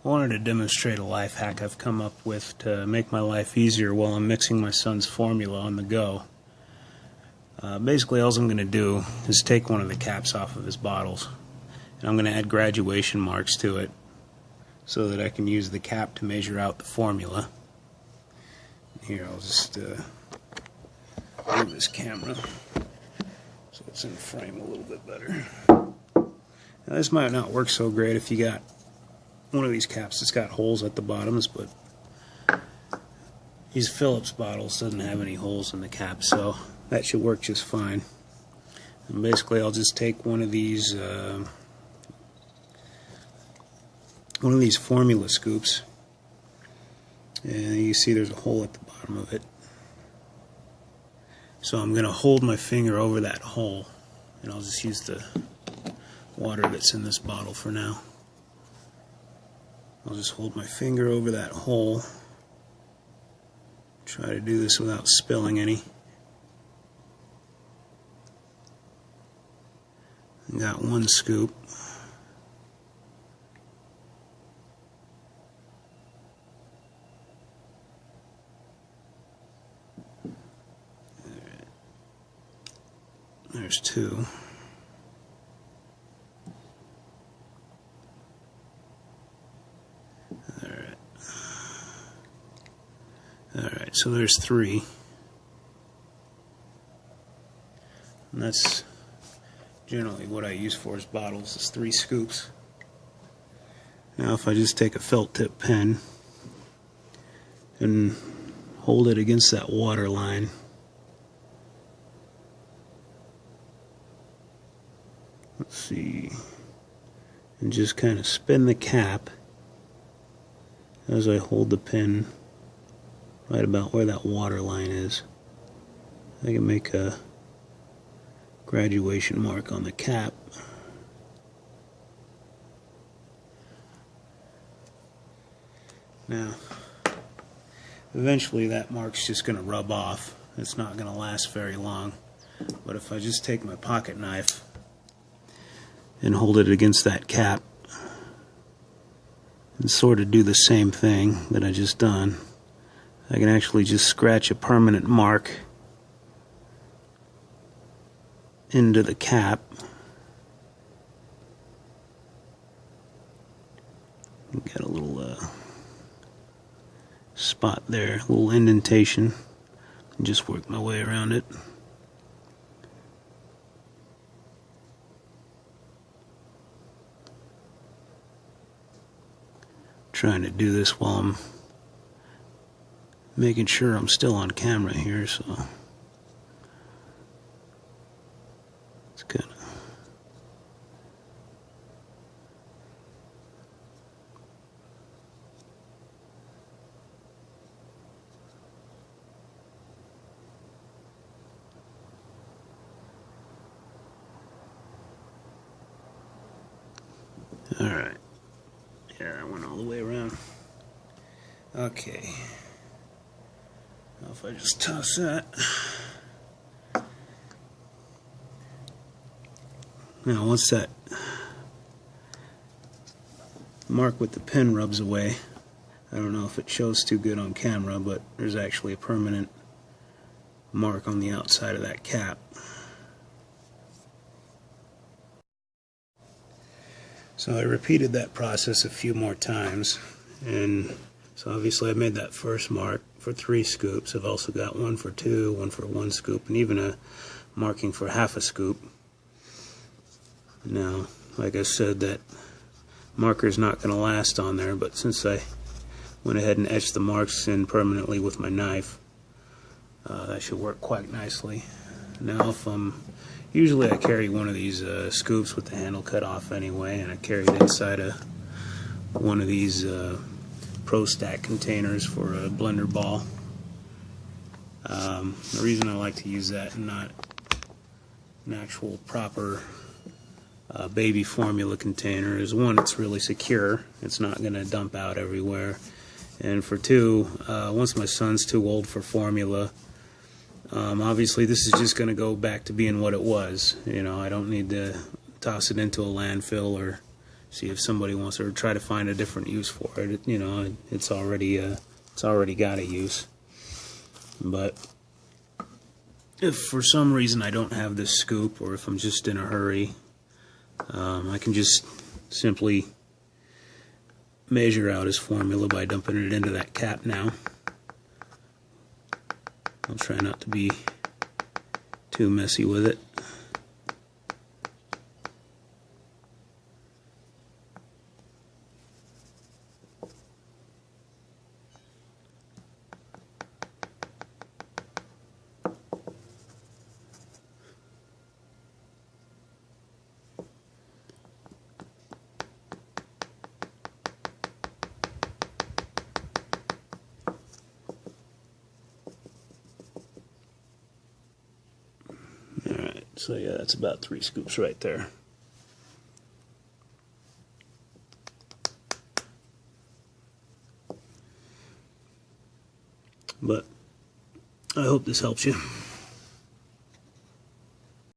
I wanted to demonstrate a life hack I've come up with to make my life easier while I'm mixing my son's formula on the go. Basically, all I'm going to do is take one of the caps off of his bottles, and I'm going to add graduation marks to it so that I can use the cap to measure out the formula. Here, I'll just move this camera so it's in frame a little bit better. Now, this might not work so great if you got one of these caps that's got holes at the bottoms, but these Phillips bottles doesn't have any holes in the cap, so that should work just fine. And basically, I'll just take one of these formula scoops, and you see there's a hole at the bottom of it. So I'm going to hold my finger over that hole, and I'll just use the water that's in this bottle for now. I'll just hold my finger over that hole. Try to do this without spilling any. Got one scoop. There's two. Alright, so there's three. And that's generally what I use for his bottles, is 3 scoops. Now if I just take a felt tip pen and hold it against that water line, let's see, and just kind of spin the cap as I hold the pen right about where that water line is. I can make a graduation mark on the cap. Now, eventually that mark's just going to rub off. It's not going to last very long. But if I just take my pocket knife and hold it against that cap and sort of do the same thing that I just done, I can actually just scratch a permanent mark into the cap. Got a little spot there, a little indentation, and just work my way around it. Trying to do this while I'm making sure I'm still on camera here, so it's kind of alright. Yeah, that went all the way around. Okay. Now if I just toss that. Now once that mark with the pen rubs away, I don't know if it shows too good on camera, but there's actually a permanent mark on the outside of that cap. So I repeated that process a few more times, and so obviously I made that first mark for 3 scoops. I've also got one for 2, one for 1 scoop, and even a marking for half a scoop. Now, like I said, that marker's not going to last on there, but since I went ahead and etched the marks in permanently with my knife, that should work quite nicely. Now if usually I carry one of these scoops with the handle cut off anyway, and I carry it inside one of these Pro Stack containers for a blender ball. The reason I like to use that and not an actual proper baby formula container is, 1, it's really secure, it's not going to dump out everywhere, and for 2, once my son's too old for formula, obviously this is just going to go back to being what it was. You know, I don't need to toss it into a landfill or see if somebody wants, or try to find a different use for it. You know, it's already got a use. But if for some reason I don't have this scoop, or if I'm just in a hurry, I can just simply measure out his formula by dumping it into that cap now. I'll try not to be too messy with it. Alright, so yeah, that's about 3 scoops right there. But I hope this helps you.